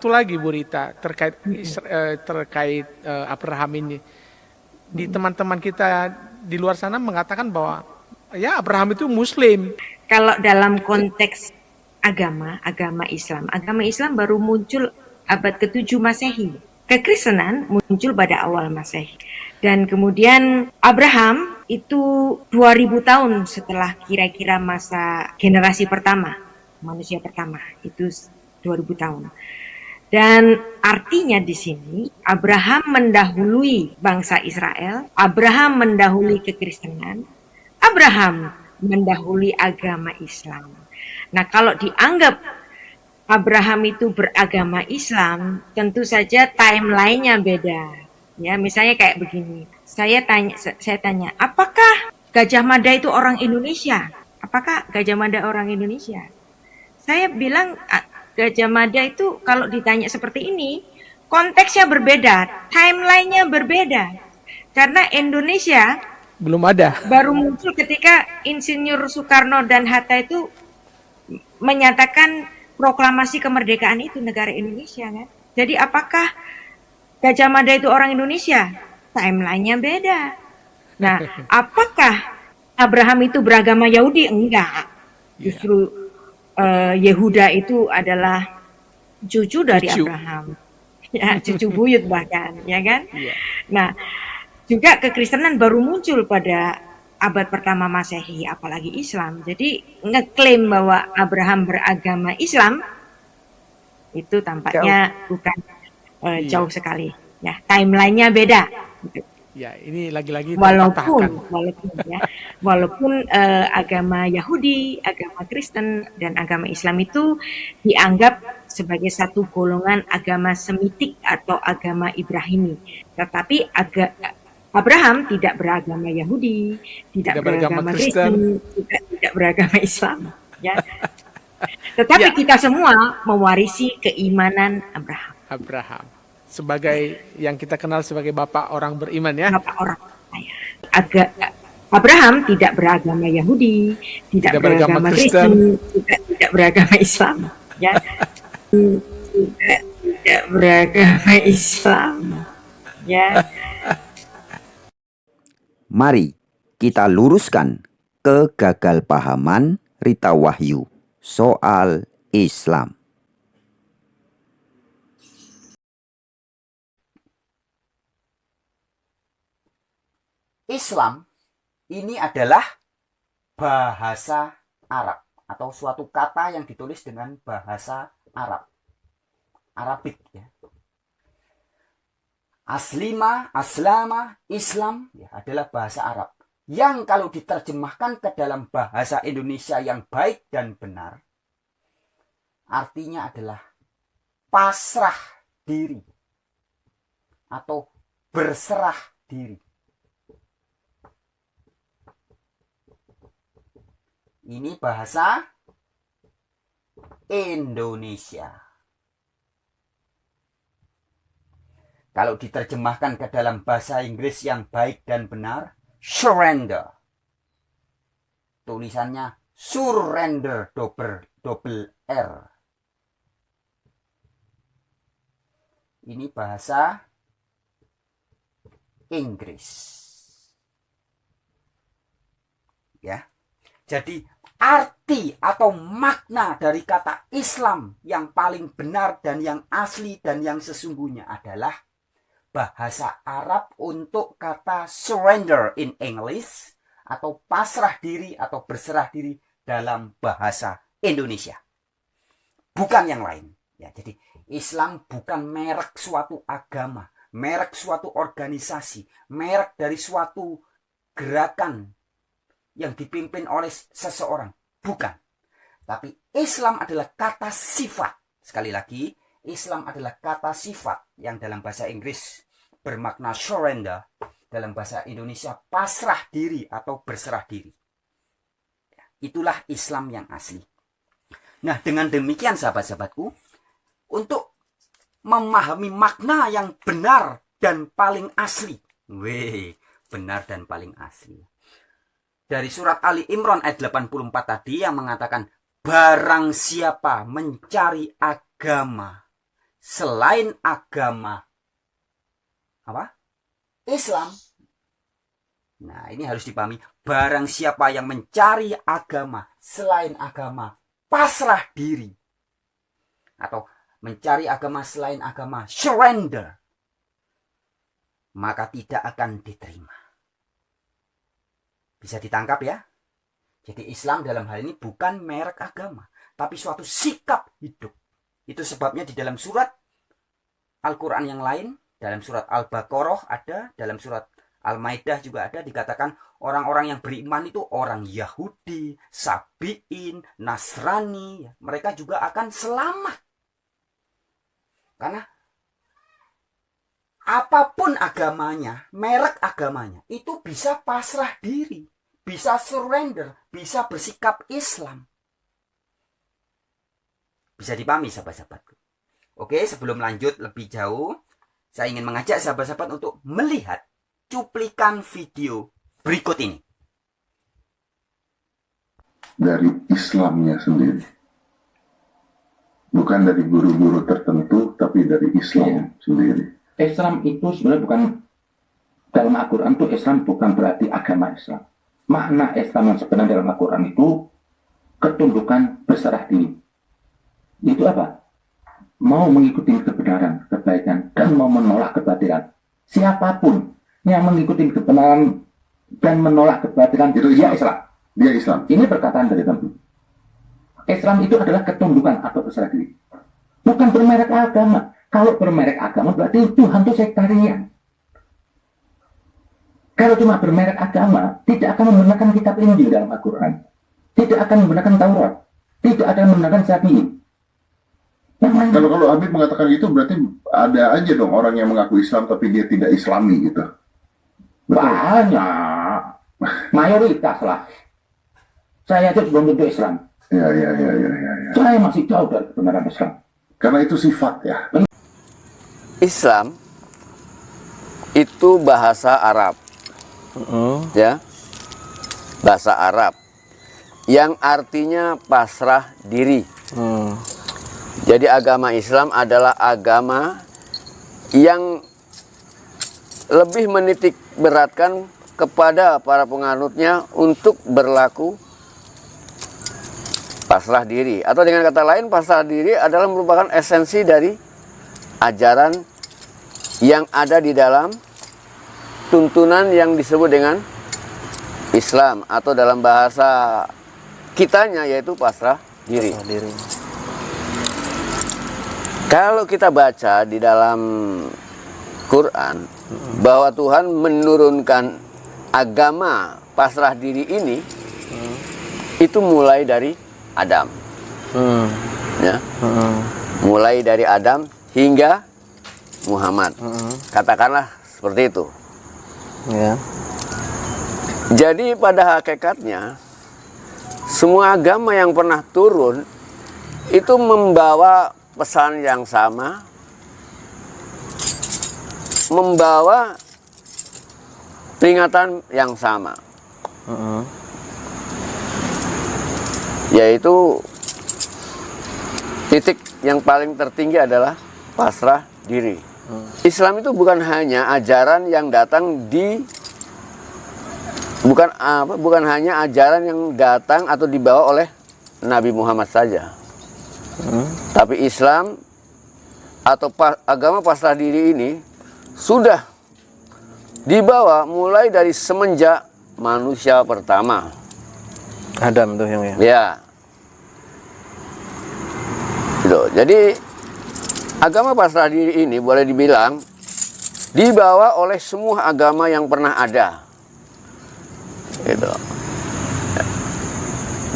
Satu lagi Bu Rita terkait Abraham ini. Di teman-teman kita di luar sana mengatakan bahwa ya Abraham itu Muslim. Kalau dalam konteks agama Islam baru muncul abad ke-7 Masehi. Kekristenan muncul pada awal Masehi. Dan kemudian Abraham itu 2000 tahun setelah kira-kira masa generasi pertama, manusia pertama, itu 2000 tahun. Dan artinya di sini Abraham mendahului bangsa Israel, Abraham mendahului kekristenan, Abraham mendahului agama Islam. Nah, kalau dianggap Abraham itu beragama Islam, tentu saja timeline-nya beda. Ya, misalnya kayak begini. Saya tanya, apakah Gajah Mada itu orang Indonesia? Apakah Gajah Mada orang Indonesia? Saya bilang Gajah Mada itu kalau ditanya seperti ini, konteksnya berbeda, timeline-nya berbeda. Karena Indonesia belum ada. Baru muncul ketika Insinyur Soekarno dan Hatta itu menyatakan proklamasi kemerdekaan itu negara Indonesia kan. Jadi apakah Gajah Mada itu orang Indonesia? Timeline-nya beda. Nah, apakah Abraham itu beragama Yahudi? Enggak. Justru Yehuda itu adalah cucu dari Abraham. Ya, cucu buyut bahkan, ya kan? Nah, juga kekristenan baru muncul pada abad pertama Masehi, apalagi Islam. Jadi ngeklaim bahwa Abraham beragama Islam itu tampaknya bukan jauh sekali. Ya, timeline-nya beda. Gitu. Ya, ini lagi-lagi walaupun agama Yahudi, agama Kristen, dan agama Islam itu dianggap sebagai satu golongan agama Semitik atau agama Ibrahimi. Tetapi Abraham tidak beragama Yahudi, tidak beragama Kristen, juga tidak beragama Islam. Ya. Tetapi kita semua mewarisi keimanan Abraham. Sebagai yang kita kenal sebagai bapak orang beriman ya. Bapak orang percaya. Abraham tidak beragama Yahudi, tidak beragama Kristen, juga tidak beragama Islam. Ya. Juga tidak beragama Islam. Ya. Mari kita luruskan kegagalpahaman Rita Wahyu soal Islam. Islam ini adalah bahasa Arab atau suatu kata yang ditulis dengan bahasa Arabik ya. Aslama, Islam ya, adalah bahasa Arab yang kalau diterjemahkan ke dalam bahasa Indonesia yang baik dan benar artinya adalah pasrah diri atau berserah diri. Ini bahasa Indonesia. Kalau diterjemahkan ke dalam bahasa Inggris yang baik dan benar, surrender. Tulisannya surrender double R. Ini bahasa Inggris. Ya. Jadi arti atau makna dari kata Islam yang paling benar dan yang asli dan yang sesungguhnya adalah bahasa Arab untuk kata surrender in English atau pasrah diri atau berserah diri dalam bahasa Indonesia. Bukan yang lain. Ya, jadi Islam bukan merek suatu agama, merek suatu organisasi, merek dari suatu gerakan yang dipimpin oleh seseorang. Bukan. Tapi Islam adalah kata sifat. Sekali lagi, Islam adalah kata sifat yang dalam bahasa Inggris bermakna surrender, dalam bahasa Indonesia pasrah diri atau berserah diri. Itulah Islam yang asli. Nah, dengan demikian sahabat-sahabatku, untuk memahami makna yang benar dan paling asli. Benar dan paling asli. Dari surat Ali Imran ayat 84 tadi yang mengatakan barang siapa mencari agama selain agama apa? Islam. Nah, ini harus dipahami. Barang siapa yang mencari agama selain agama pasrah diri, atau mencari agama selain agama surrender, maka tidak akan diterima. Bisa ditangkap ya? Jadi Islam dalam hal ini bukan merek agama, tapi suatu sikap hidup. Itu sebabnya di dalam surat Al-Quran yang lain, dalam surat Al-Baqarah ada, dalam surat Al-Maidah juga ada, dikatakan orang-orang yang beriman itu orang Yahudi, Sabi'in, Nasrani, mereka juga akan selamat. Karena apapun agamanya, merek agamanya, itu bisa pasrah diri, bisa surrender, bisa bersikap Islam. Bisa dipahami sahabat-sahabatku. Oke, sebelum lanjut lebih jauh, saya ingin mengajak sahabat-sahabat untuk melihat cuplikan video berikut ini. Dari Islamnya sendiri. Bukan dari guru-guru tertentu, tapi dari Islam sendiri. Islam itu sebenarnya bukan, dalam Al-Quran itu Islam bukan berarti agama Islam. Makna Islam yang sebenarnya dalam Al-Quran itu ketundukan berserah diri. Itu apa? Mau mengikuti kebenaran, kebaikan, dan mau menolak kebatilan. Siapapun yang mengikuti kebenaran dan menolak kebatilan, Itu dia Islam. Islam. Dia Islam. Ini perkataan dari Nabi. Islam itu adalah ketundukan atau berserah diri. Bukan bermerek agama. Kalau bermerek agama berarti Tuhan itu sektarian. Kalau cuma bermerek agama, tidak akan menggunakan kitab Injil dalam Al-Quran. Tidak akan menggunakan Taurat. Tidak akan menggunakan Sabi'in. Yang lain. Kalau Habib mengatakan itu berarti ada aja dong orang yang mengaku Islam tapi dia tidak Islami gitu. Betul. Banyak. Mayoritas lah. Saya itu belum tentu Islam. Ya. Saya masih jauh dari kebenaran Islam. Karena itu sifat ya. Islam itu bahasa Arab, ya, bahasa Arab, yang artinya pasrah diri. Jadi agama Islam adalah agama yang lebih menitik beratkan kepada para penganutnya untuk berlaku pasrah diri. Atau dengan kata lain, pasrah diri adalah merupakan esensi dari ajaran yang ada di dalam tuntunan yang disebut dengan Islam, atau dalam bahasa kitanya yaitu pasrah diri. Kalau kita baca di dalam Quran bahwa Tuhan menurunkan agama pasrah diri ini, itu mulai dari Adam, ya, mulai dari Adam hingga Muhammad, katakanlah seperti itu. Ya. Jadi pada hakikatnya semua agama yang pernah turun itu membawa pesan yang sama, membawa peringatan yang sama, yaitu titik yang paling tertinggi adalah pasrah diri. Islam itu bukan hanya ajaran yang datang bukan hanya ajaran yang datang atau dibawa oleh Nabi Muhammad saja. Tapi Islam atau agama pasrah diri ini sudah dibawa mulai dari semenjak manusia pertama. Adam tuh yang Ya. Gitu. Jadi agama pasrah diri ini boleh dibilang dibawa oleh semua agama yang pernah ada. Gitu.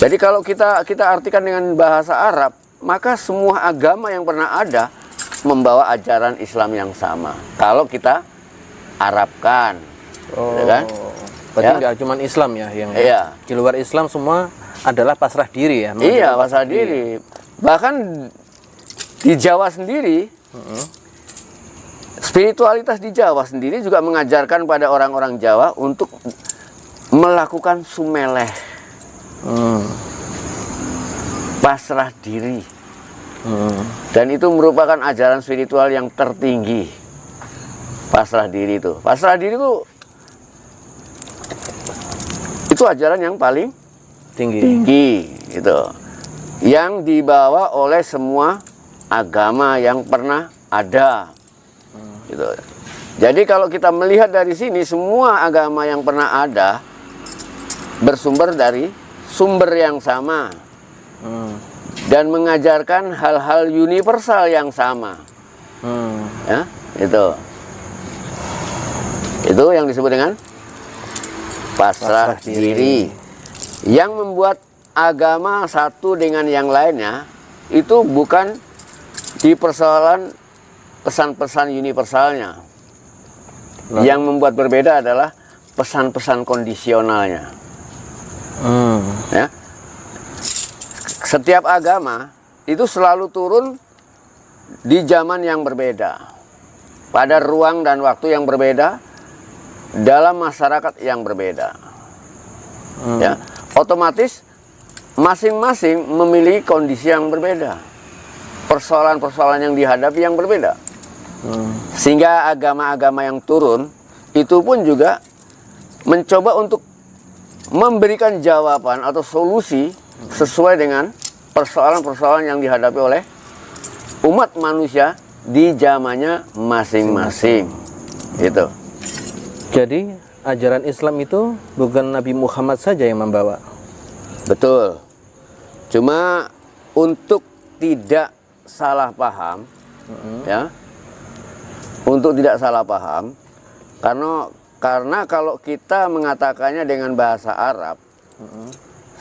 Jadi kalau kita artikan dengan bahasa Arab, maka semua agama yang pernah ada membawa ajaran Islam yang sama. Kalau kita Arabkan, gitu kan? Berarti Ya. nggak cuma Islam ya yang Iya. di luar Islam semua adalah pasrah diri ya. Iya, pasrah diri. Bahkan di Jawa sendiri, spiritualitas di Jawa sendiri juga mengajarkan pada orang-orang Jawa untuk melakukan sumeleh, pasrah diri. Dan itu merupakan ajaran spiritual yang tertinggi. Pasrah diri itu. Pasrah diri itu ajaran yang paling tinggi gitu. Yang dibawa oleh semua agama yang pernah ada. Gitu. Jadi kalau kita melihat dari sini, semua agama yang pernah ada bersumber dari sumber yang sama. Dan mengajarkan hal-hal universal yang sama. Ya, itu yang disebut dengan pasrah diri. Yang membuat agama satu dengan yang lainnya itu bukan di persoalan pesan-pesan universalnya. Yang membuat berbeda adalah pesan-pesan kondisionalnya. Ya. Setiap agama itu selalu turun di zaman yang berbeda, pada ruang dan waktu yang berbeda, dalam masyarakat yang berbeda. Ya, otomatis masing-masing memiliki kondisi yang berbeda, persoalan-persoalan yang dihadapi yang berbeda. Sehingga agama-agama yang turun itu pun juga mencoba untuk memberikan jawaban atau solusi sesuai dengan persoalan-persoalan yang dihadapi oleh umat manusia di zamannya masing-masing. Gitu. Jadi ajaran Islam itu bukan Nabi Muhammad saja yang membawa. Betul. Cuma untuk tidak salah paham, ya, untuk tidak salah paham, karena kalau kita mengatakannya dengan bahasa Arab,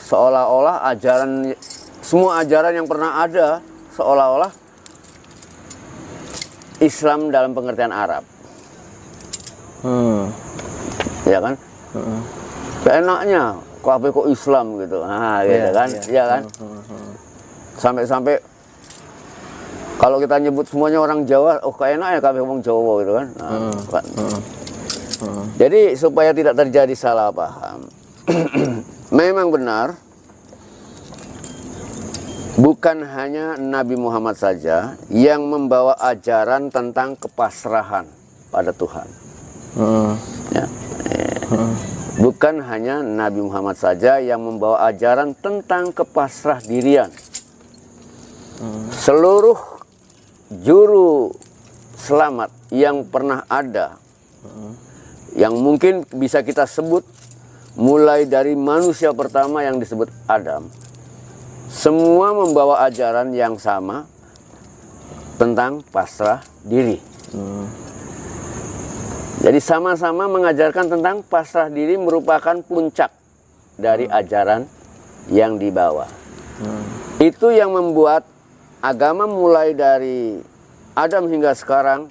seolah-olah semua ajaran yang pernah ada seolah-olah Islam dalam pengertian Arab. Ya kan? Enaknya kok Islam gitu. Nah, gitu kan? Iya kan? Sampai-sampai kalau kita nyebut semuanya orang Jawa, keenaknya kabeh ngomong Jawa gitu kan. Jadi supaya tidak terjadi salah paham. Memang benar, bukan hanya Nabi Muhammad saja yang membawa ajaran tentang kepasrahan pada Tuhan. Ya. Bukan hanya Nabi Muhammad saja yang membawa ajaran tentang kepasrah dirian. Seluruh juru selamat yang pernah ada, yang mungkin bisa kita sebut mulai dari manusia pertama yang disebut Adam, semua membawa ajaran yang sama tentang pasrah diri. Jadi sama-sama mengajarkan tentang pasrah diri merupakan puncak dari ajaran yang dibawa. Itu yang membuat agama mulai dari Adam hingga sekarang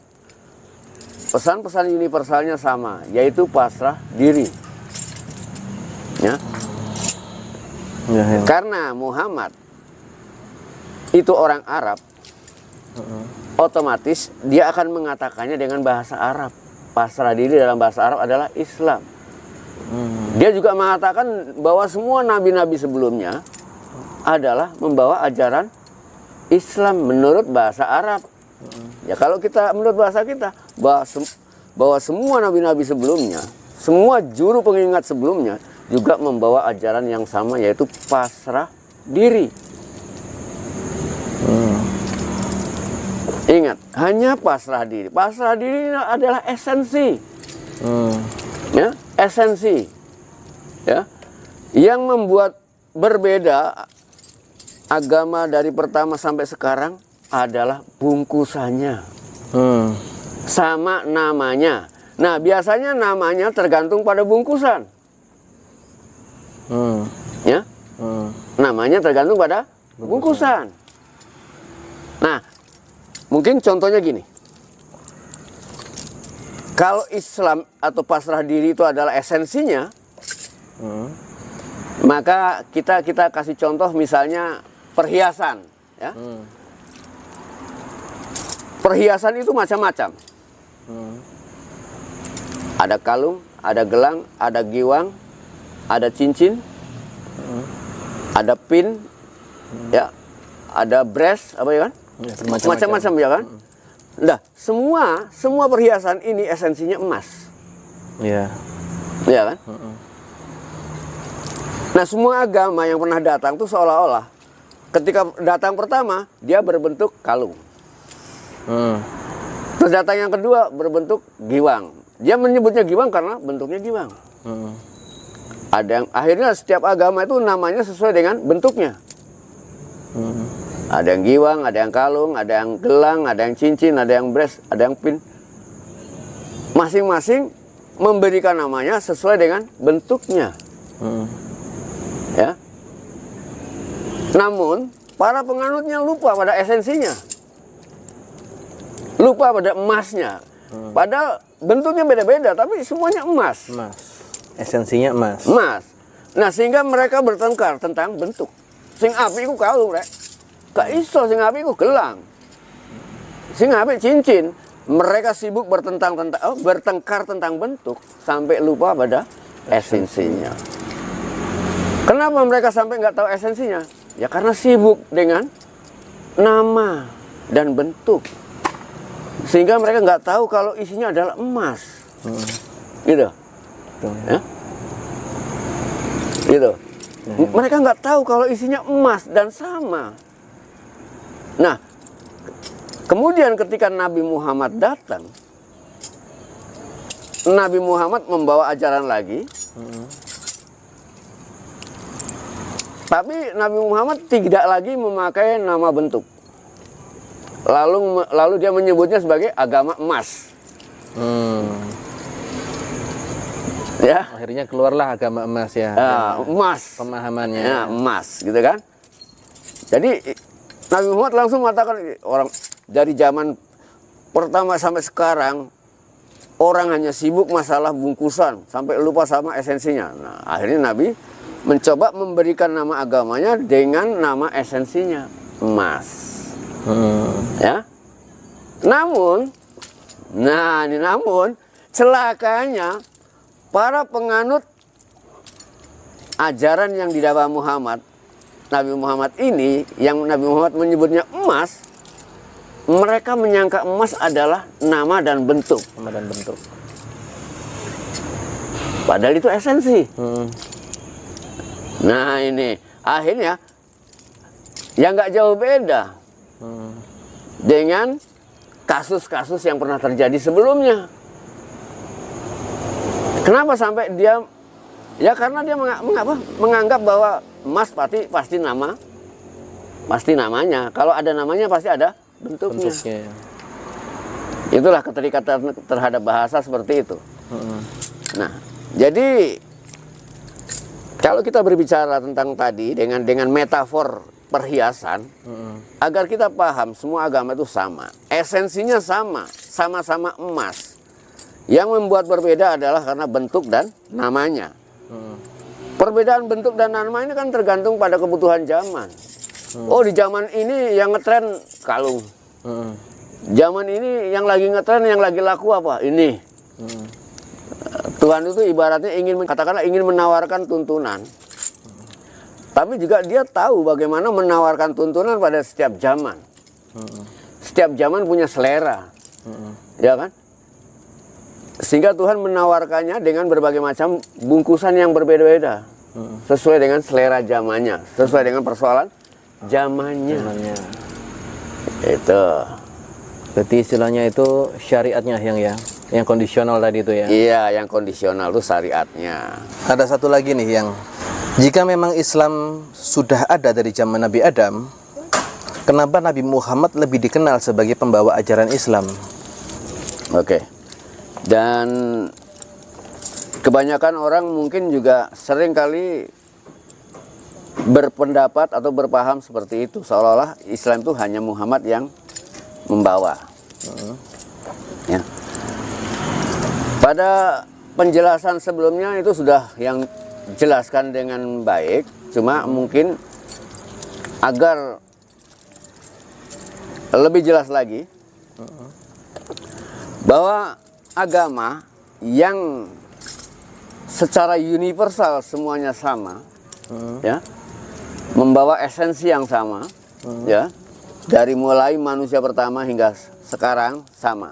pesan-pesan universalnya sama, yaitu pasrah diri. Ya. Karena Muhammad itu orang Arab, otomatis dia akan mengatakannya dengan bahasa Arab. Pasrah diri dalam bahasa Arab adalah Islam. Dia juga mengatakan bahwa semua nabi-nabi sebelumnya adalah membawa ajaran Islam menurut bahasa Arab. Ya kalau kita menurut bahasa kita, bahwa semua nabi-nabi sebelumnya, semua juru pengingat sebelumnya juga membawa ajaran yang sama, yaitu pasrah diri. Ingat, hanya pasrah diri. Pasrah diri adalah esensi. Ya, esensi. Ya. Yang membuat berbeda agama dari pertama sampai sekarang adalah bungkusannya. Sama namanya. Nah, biasanya namanya tergantung pada bungkusan. Ya. Namanya tergantung pada bungkusan. Nah, mungkin contohnya gini. Kalau Islam atau pasrah diri itu adalah esensinya, maka kita kasih contoh misalnya perhiasan, ya. Perhiasan itu macam-macam. Ada kalung, ada gelang, ada giwang, ada cincin, ada pin, ya, ada bracelet, apa ya kan? Ya, macam-macam ya kan. Nah, semua perhiasan ini esensinya emas. Ya. Ya kan? Nah, semua agama yang pernah datang tuh seolah-olah ketika datang pertama dia berbentuk kalung. Terus datang yang kedua berbentuk giwang. Dia menyebutnya giwang karena bentuknya giwang. Ada yang akhirnya setiap agama itu namanya sesuai dengan bentuknya. Ada yang giwang, ada yang kalung, ada yang gelang, ada yang cincin, ada yang bres, ada yang pin. Masing-masing memberikan namanya sesuai dengan bentuknya. Ya. Namun para penganutnya lupa pada esensinya, lupa pada emasnya. Padahal bentuknya beda-beda, tapi semuanya emas. Emas. Esensinya emas. Emas. Nah, sehingga mereka bertengkar tentang bentuk. Sing api ku kalung, rek. Gak iso sing api ku gelang. Sing api cincin. Mereka sibuk bertengkar tentang bentuk sampai lupa pada esensinya. Kenapa mereka sampai nggak tahu esensinya? Ya karena sibuk dengan nama dan bentuk. Sehingga mereka nggak tahu kalau isinya adalah emas. Gitu. Ya? Gitu. Mereka nggak tahu kalau isinya emas dan sama. Nah, kemudian ketika Nabi Muhammad datang, Nabi Muhammad membawa ajaran lagi. Tapi Nabi Muhammad tidak lagi memakai nama bentuk. Lalu dia menyebutnya sebagai agama emas. Ya. Akhirnya keluarlah agama emas ya. Emas. Pemahamannya. Ya, emas, gitu kan? Jadi Nabi Muhammad langsung mengatakan orang dari zaman pertama sampai sekarang orang hanya sibuk masalah bungkusan sampai lupa sama esensinya. Nah, akhirnya Nabi mencoba memberikan nama agamanya dengan nama esensinya, emas. Ya. Namun celakanya para penganut ajaran yang didakwah Nabi Muhammad ini, yang Nabi Muhammad menyebutnya emas, mereka menyangka emas adalah nama dan bentuk. Nama dan bentuk. Padahal itu esensi. Nah ini, akhirnya yang nggak jauh beda dengan kasus-kasus yang pernah terjadi sebelumnya. Kenapa sampai dia? Ya karena dia menganggap bahwa emas pasti namanya. Kalau ada namanya pasti ada bentuknya. Itulah keterikatan terhadap bahasa seperti itu. Nah, jadi kalau kita berbicara tentang tadi dengan metafor perhiasan, agar kita paham semua agama itu sama, esensinya sama-sama emas. Yang membuat berbeda adalah karena bentuk dan namanya. Perbedaan bentuk dan nama ini kan tergantung pada kebutuhan zaman. Oh, di zaman ini yang ngetren kalung. Zaman ini yang lagi ngetren, yang lagi laku apa? Ini. Tuhan itu ibaratnya ingin menawarkan tuntunan. Tapi juga dia tahu bagaimana menawarkan tuntunan pada setiap zaman. Setiap zaman punya selera. Ya kan? Sehingga Tuhan menawarkannya dengan berbagai macam bungkusan yang berbeda-beda. Sesuai dengan selera zamannya, sesuai dengan persoalan zamannya. Itu. Berarti istilahnya itu syariatnya yang kondisional tadi itu ya. Iya, yang kondisional itu syariatnya. Ada satu lagi nih yang jika memang Islam sudah ada dari zaman Nabi Adam, kenapa Nabi Muhammad lebih dikenal sebagai pembawa ajaran Islam? Oke. Dan kebanyakan orang mungkin juga sering kali berpendapat atau berpaham seperti itu, seolah-olah Islam itu hanya Muhammad yang membawa. Ya. Pada penjelasan sebelumnya itu sudah yang jelaskan dengan baik, cuma mungkin agar lebih jelas lagi bahwa agama yang secara universal semuanya sama, ya, membawa esensi yang sama, ya, Dari mulai manusia pertama hingga sekarang sama.